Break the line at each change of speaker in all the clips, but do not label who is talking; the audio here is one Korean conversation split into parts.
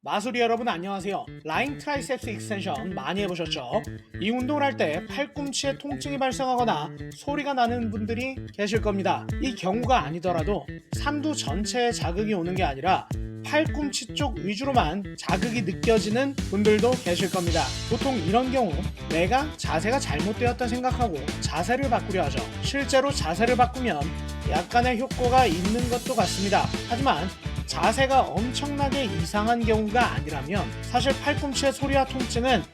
마술이 여러분 안녕하세요. 라인 트라이셉스 익스텐션 많이 해보셨죠? 이 운동을 할 때 팔꿈치에 통증이 발생하거나 소리가 나는 분들이 계실 겁니다. 이 경우가 아니더라도 삼두 전체에 자극이 오는 게 아니라 팔꿈치 쪽 위주로만 자극이 느껴지는 분들도 계실 겁니다. 보통 이런 경우 내가 자세가 잘못되었다 생각하고 자세를 바꾸려 하죠. 실제로 자세를 바꾸면 약간의 효과가 있는 것도 같습니다. 하지만 자세가 엄청나게 이상한 경우가 아니라면 사실 팔꿈치의 소리와 통증은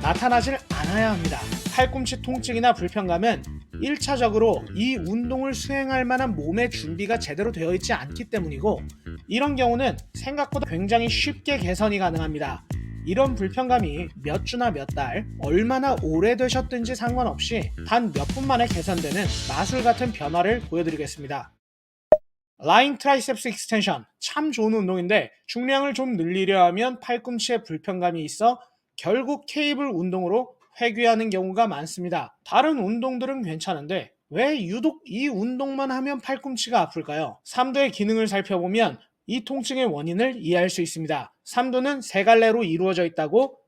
나타나질 않아야 합니다. 팔꿈치 통증이나 불편감은 1차적으로 이 운동을 수행할 만한 몸의 준비가 제대로 되어 있지 않기 때문이고, 이런 경우는 생각보다 굉장히 쉽게 개선이 가능합니다. 이런 불편감이 몇 주나 몇 달, 얼마나 오래되셨든지 상관없이 단 몇 분 만에 개선되는 마술 같은 변화를 보여드리겠습니다. 라인 트라이셉스 익스텐션 참 좋은 운동인데 중량을 좀 늘리려 하면 팔꿈치에 불편감이 있어 결국 케이블 운동으로 회귀하는 경우가 많습니다. 다른 운동들은 괜찮은데 왜 유독 이 운동만 하면 팔꿈치가 아플까요? 삼두의 기능을 살펴보면 이 통증의 원인을 이해할 수 있습니다. 삼두는 세 갈래로 이루어져 있다고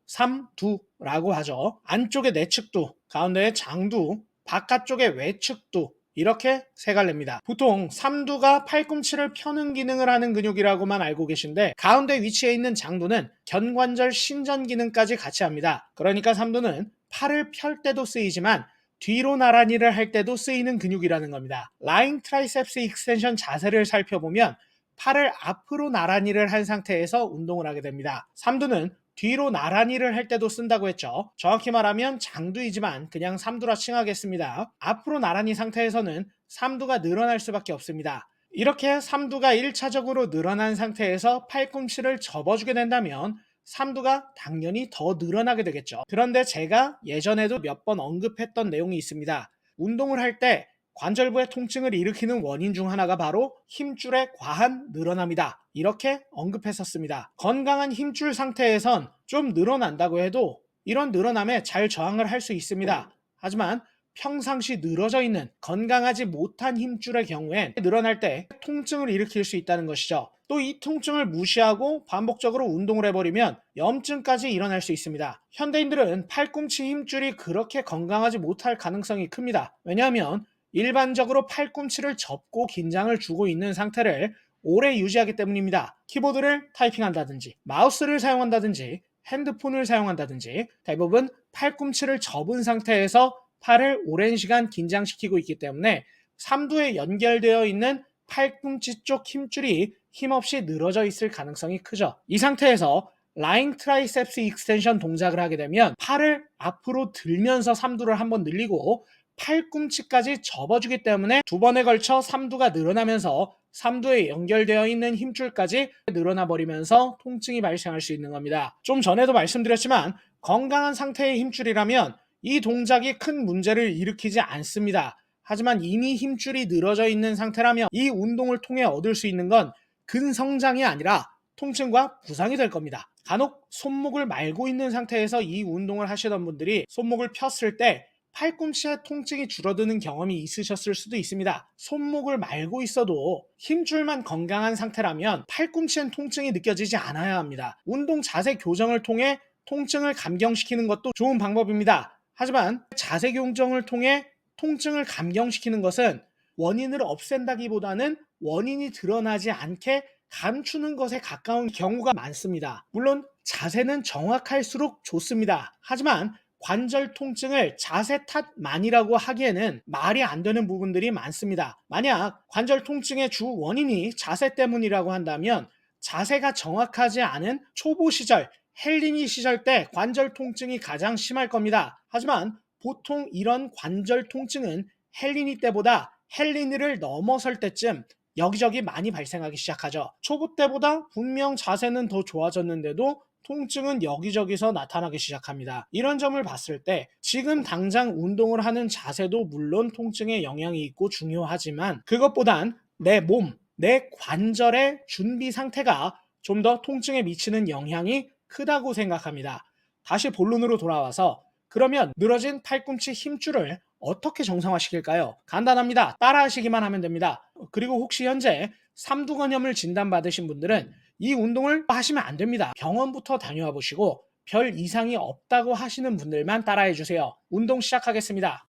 삼두라고 하죠. 안쪽에 내측두, 가운데에 장두, 바깥쪽에 외측두, 이렇게 세 갈래입니다. 보통 삼두가 팔꿈치를 펴는 기능을 하는 근육이라고만 알고 계신데, 가운데 위치해 있는 장두는 견관절 신전 기능까지 같이 합니다. 그러니까 삼두는 팔을 펼 때도 쓰이지만 뒤로 나란히를 할 때도 쓰이는 근육이라는 겁니다. 라인 트라이셉스 익스텐션 자세를 살펴보면 팔을 앞으로 나란히를 한 상태에서 운동을 하게 됩니다. 삼두는 뒤로 나란히를 할 때도 쓴다고 했죠. 정확히 말하면 장두이지만 그냥 삼두라 칭하겠습니다. 앞으로 나란히 상태에서는 삼두가 늘어날 수밖에 없습니다. 이렇게 삼두가 1차적으로 늘어난 상태에서 팔꿈치를 접어주게 된다면 삼두가 당연히 더 늘어나게 되겠죠. 그런데 제가 예전에도 몇 번 언급했던 내용이 있습니다. 운동을 할 때 관절부의 통증을 일으키는 원인 중 하나가 바로 힘줄의 과한 늘어남이다. 이렇게 언급했었습니다. 건강한 힘줄 상태에선 좀 늘어난다고 해도 이런 늘어남에 잘 저항을 할 수 있습니다. 하지만 평상시 늘어져 있는 건강하지 못한 힘줄의 경우엔 늘어날 때 통증을 일으킬 수 있다는 것이죠. 또 이 통증을 무시하고 반복적으로 운동을 해버리면 염증까지 일어날 수 있습니다. 현대인들은 팔꿈치 힘줄이 그렇게 건강하지 못할 가능성이 큽니다. 왜냐하면 일반적으로 팔꿈치를 접고 긴장을 주고 있는 상태를 오래 유지하기 때문입니다. 키보드를 타이핑한다든지 마우스를 사용한다든지 핸드폰을 사용한다든지 대부분 팔꿈치를 접은 상태에서 팔을 오랜 시간 긴장시키고 있기 때문에 삼두에 연결되어 있는 팔꿈치 쪽 힘줄이 힘없이 늘어져 있을 가능성이 크죠. 이 상태에서 라인 트라이셉스 익스텐션 동작을 하게 되면 팔을 앞으로 들면서 삼두를 한번 늘리고 팔꿈치까지 접어주기 때문에 두 번에 걸쳐 삼두가 늘어나면서 삼두에 연결되어 있는 힘줄까지 늘어나 버리면서 통증이 발생할 수 있는 겁니다. 좀 전에도 말씀드렸지만 건강한 상태의 힘줄이라면 이 동작이 큰 문제를 일으키지 않습니다. 하지만 이미 힘줄이 늘어져 있는 상태라면 이 운동을 통해 얻을 수 있는 건 근성장이 아니라 통증과 부상이 될 겁니다. 간혹 손목을 말고 있는 상태에서 이 운동을 하시던 분들이 손목을 폈을 때 팔꿈치에 통증이 줄어드는 경험이 있으셨을 수도 있습니다. 손목을 말고 있어도 힘줄만 건강한 상태라면 팔꿈치엔 통증이 느껴지지 않아야 합니다. 운동 자세 교정을 통해 통증을 감경시키는 것도 좋은 방법입니다. 하지만 자세 교정을 통해 통증을 감경시키는 것은 원인을 없앤다기보다는 원인이 드러나지 않게 감추는 것에 가까운 경우가 많습니다. 물론 자세는 정확할수록 좋습니다. 하지만 관절 통증을 자세 탓만이라고 하기에는 말이 안 되는 부분들이 많습니다. 만약 관절 통증의 주 원인이 자세 때문이라고 한다면 자세가 정확하지 않은 초보 시절, 헬린이 시절 때 관절 통증이 가장 심할 겁니다. 하지만 보통 이런 관절 통증은 헬린이 때보다 헬린이를 넘어설 때쯤 여기저기 많이 발생하기 시작하죠. 초보 때보다 분명 자세는 더 좋아졌는데도 통증은 여기저기서 나타나기 시작합니다. 이런 점을 봤을 때 지금 당장 운동을 하는 자세도 물론 통증에 영향이 있고 중요하지만 그것보단 내 몸, 내 관절의 준비 상태가 좀 더 통증에 미치는 영향이 크다고 생각합니다. 다시 본론으로 돌아와서 그러면 늘어진 팔꿈치 힘줄을 어떻게 정상화시킬까요? 간단합니다. 따라하시기만 하면 됩니다. 그리고 혹시 현재 삼두건염을 진단받으신 분들은 이 운동을 하시면 안 됩니다. 병원부터 다녀와 보시고 별 이상이 없다고 하시는 분들만 따라해 주세요. 운동 시작하겠습니다.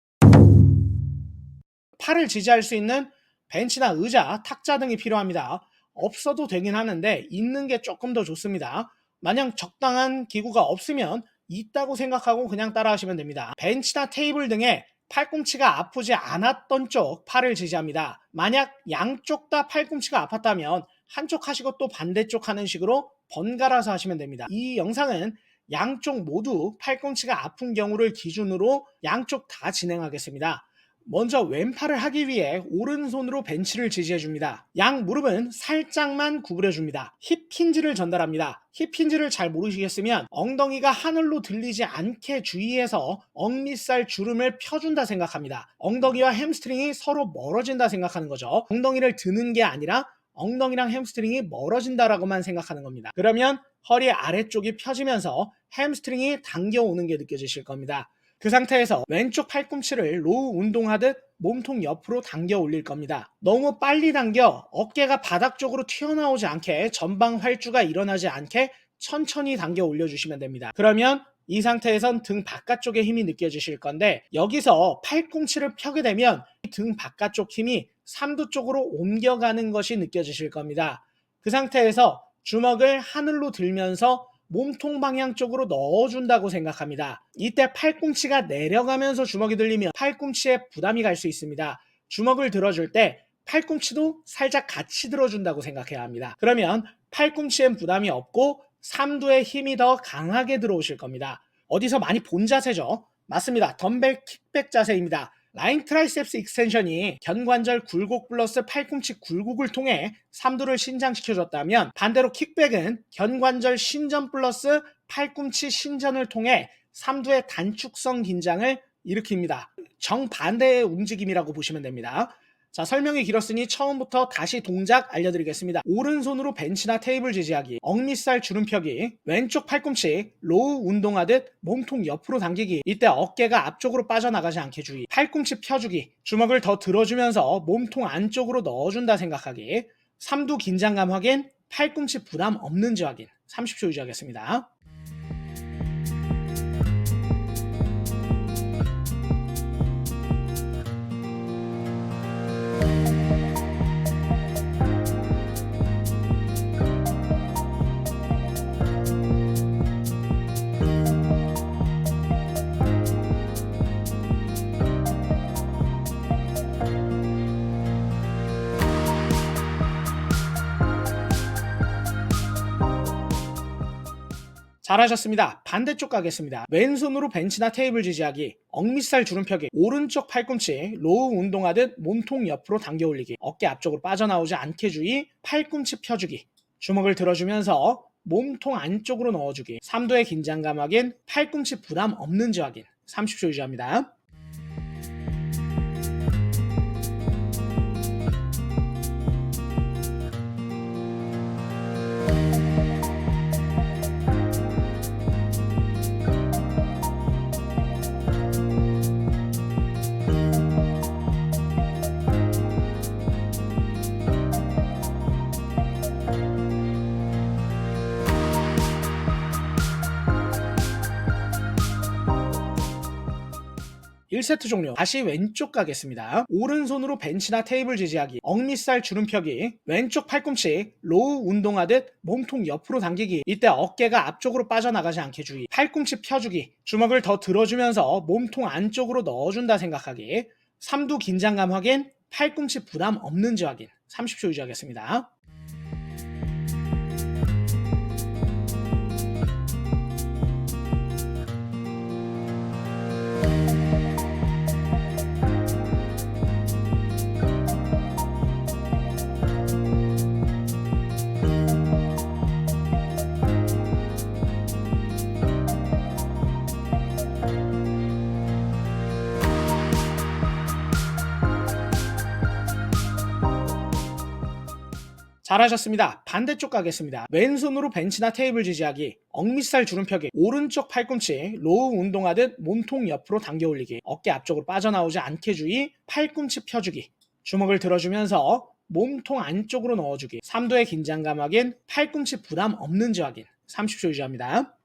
팔을 지지할 수 있는 벤치나 의자, 탁자 등이 필요합니다. 없어도 되긴 하는데 있는 게 조금 더 좋습니다. 만약 적당한 기구가 없으면 있다고 생각하고 그냥 따라하시면 됩니다. 벤치나 테이블 등에 팔꿈치가 아프지 않았던 쪽 팔을 지지합니다. 만약 양쪽 다 팔꿈치가 아팠다면 한쪽 하시고 또 반대쪽 하는 식으로 번갈아서 하시면 됩니다. 이 영상은 양쪽 모두 팔꿈치가 아픈 경우를 기준으로 양쪽 다 진행하겠습니다. 먼저 왼팔을 하기 위해 오른손으로 벤치를 지지해줍니다. 양 무릎은 살짝만 구부려줍니다. 힙 힌지를 전달합니다. 힙 힌지를 잘 모르시겠으면 엉덩이가 하늘로 들리지 않게 주의해서 억밑살 주름을 펴준다 생각합니다. 엉덩이와 햄스트링이 서로 멀어진다 생각하는 거죠. 엉덩이를 드는 게 아니라 엉덩이랑 햄스트링이 멀어진다라고만 생각하는 겁니다. 그러면 허리 아래쪽이 펴지면서 햄스트링이 당겨오는 게 느껴지실 겁니다. 그 상태에서 왼쪽 팔꿈치를 로우 운동하듯 몸통 옆으로 당겨 올릴 겁니다. 너무 빨리 당겨 어깨가 바닥 쪽으로 튀어나오지 않게 전방 활주가 일어나지 않게 천천히 당겨 올려주시면 됩니다. 그러면 이 상태에선 등 바깥쪽에 힘이 느껴지실 건데 여기서 팔꿈치를 펴게 되면 등 바깥쪽 힘이 삼두 쪽으로 옮겨가는 것이 느껴지실 겁니다. 그 상태에서 주먹을 하늘로 들면서 몸통 방향 쪽으로 넣어준다고 생각합니다. 이때 팔꿈치가 내려가면서 주먹이 들리면 팔꿈치에 부담이 갈 수 있습니다. 주먹을 들어줄 때 팔꿈치도 살짝 같이 들어준다고 생각해야 합니다. 그러면 팔꿈치엔 부담이 없고 삼두에 힘이 더 강하게 들어오실 겁니다. 어디서 많이 본 자세죠? 맞습니다. 덤벨 킥백 자세입니다. 라인 트라이셉스 익스텐션이 견관절 굴곡 플러스 팔꿈치 굴곡을 통해 삼두를 신장시켜줬다면 반대로 킥백은 견관절 신전 플러스 팔꿈치 신전을 통해 삼두의 단축성 긴장을 일으킵니다. 정반대의 움직임이라고 보시면 됩니다. 자, 설명이 길었으니 처음부터 다시 동작 알려드리겠습니다. 오른손으로 벤치나 테이블 지지하기, 억밑살 주름 펴기, 왼쪽 팔꿈치 로우 운동하듯 몸통 옆으로 당기기. 이때 어깨가 앞쪽으로 빠져나가지 않게 주의. 팔꿈치 펴주기, 주먹을 더 들어주면서 몸통 안쪽으로 넣어준다 생각하기. 삼두 긴장감 확인, 팔꿈치 부담 없는지 확인. 30초 유지하겠습니다. 잘하셨습니다. 반대쪽 가겠습니다. 왼손으로 벤치나 테이블 지지하기, 억밑살 주름 펴기, 오른쪽 팔꿈치 로우 운동하듯 몸통 옆으로 당겨 올리기, 어깨 앞쪽으로 빠져나오지 않게 주의, 팔꿈치 펴주기, 주먹을 들어주면서 몸통 안쪽으로 넣어주기, 삼두의 긴장감 확인, 팔꿈치 부담 없는지 확인. 30초 유지합니다. 일 세트 종료. 다시 왼쪽 가겠습니다. 오른손으로 벤치나 테이블 지지하기, 억밑살 주름 펴기, 왼쪽 팔꿈치 로우 운동하듯 몸통 옆으로 당기기. 이때 어깨가 앞쪽으로 빠져나가지 않게 주의. 팔꿈치 펴주기, 주먹을 더 들어주면서 몸통 안쪽으로 넣어준다 생각하기. 삼두 긴장감 확인, 팔꿈치 부담 없는지 확인. 30초 유지하겠습니다. 잘하셨습니다. 반대쪽 가겠습니다. 왼손으로 벤치나 테이블 지지하기, 억밑살 주름 펴기, 오른쪽 팔꿈치 로우 운동하듯 몸통 옆으로 당겨 올리기, 어깨 앞쪽으로 빠져나오지 않게 주의, 팔꿈치 펴주기, 주먹을 들어주면서 몸통 안쪽으로 넣어주기. 3도의 긴장감 확인, 팔꿈치 부담 없는지 확인. 30초 유지합니다.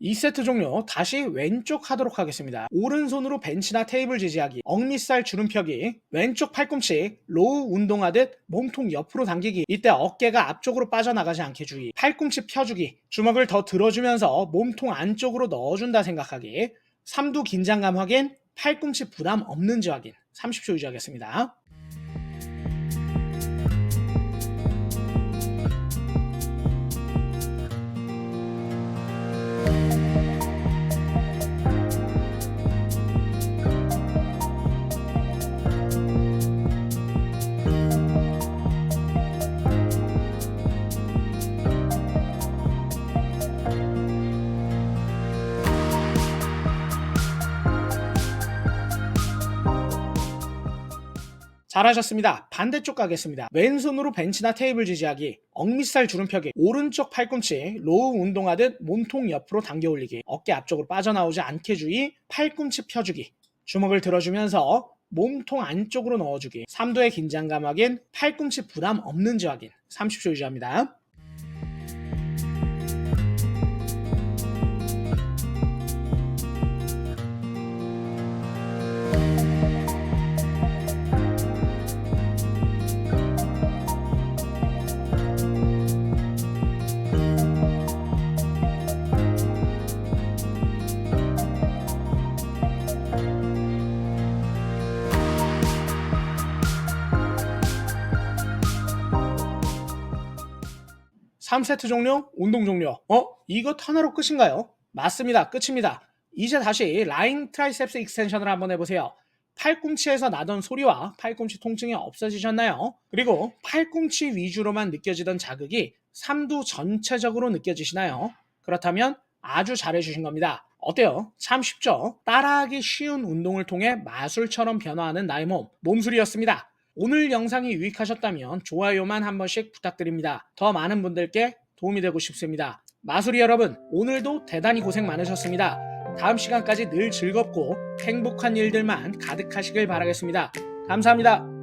이 세트 종료. 다시 왼쪽 하도록 하겠습니다. 오른손으로 벤치나 테이블 지지하기, 억밑살 주름 펴기, 왼쪽 팔꿈치 로우 운동하듯 몸통 옆으로 당기기. 이때 어깨가 앞쪽으로 빠져나가지 않게 주의. 팔꿈치 펴주기, 주먹을 더 들어주면서 몸통 안쪽으로 넣어준다 생각하기. 3두 긴장감 확인, 팔꿈치 부담 없는지 확인. 30초 유지하겠습니다. 잘하셨습니다. 반대쪽 가겠습니다. 왼손으로 벤치나 테이블 지지하기, 억밑살 주름 펴기, 오른쪽 팔꿈치 로우 운동하듯 몸통 옆으로 당겨 올리기, 어깨 앞쪽으로 빠져나오지 않게 주의, 팔꿈치 펴주기, 주먹을 들어주면서 몸통 안쪽으로 넣어주기, 3도의 긴장감 확인, 팔꿈치 부담 없는지 확인. 30초 유지합니다. 삼 세트 종료, 운동 종료. 이것 하나로 끝인가요? 맞습니다. 끝입니다. 이제 다시 라인 트라이셉스 익스텐션을 한번 해보세요. 팔꿈치에서 나던 소리와 팔꿈치 통증이 없어지셨나요? 그리고 팔꿈치 위주로만 느껴지던 자극이 3두 전체적으로 느껴지시나요? 그렇다면 아주 잘해주신 겁니다. 어때요? 참 쉽죠? 따라하기 쉬운 운동을 통해 마술처럼 변화하는 나의 몸술이었습니다. 오늘 영상이 유익하셨다면 좋아요만 한 번씩 부탁드립니다. 더 많은 분들께 도움이 되고 싶습니다. 마술이 여러분, 오늘도 대단히 고생 많으셨습니다. 다음 시간까지 늘 즐겁고 행복한 일들만 가득하시길 바라겠습니다. 감사합니다.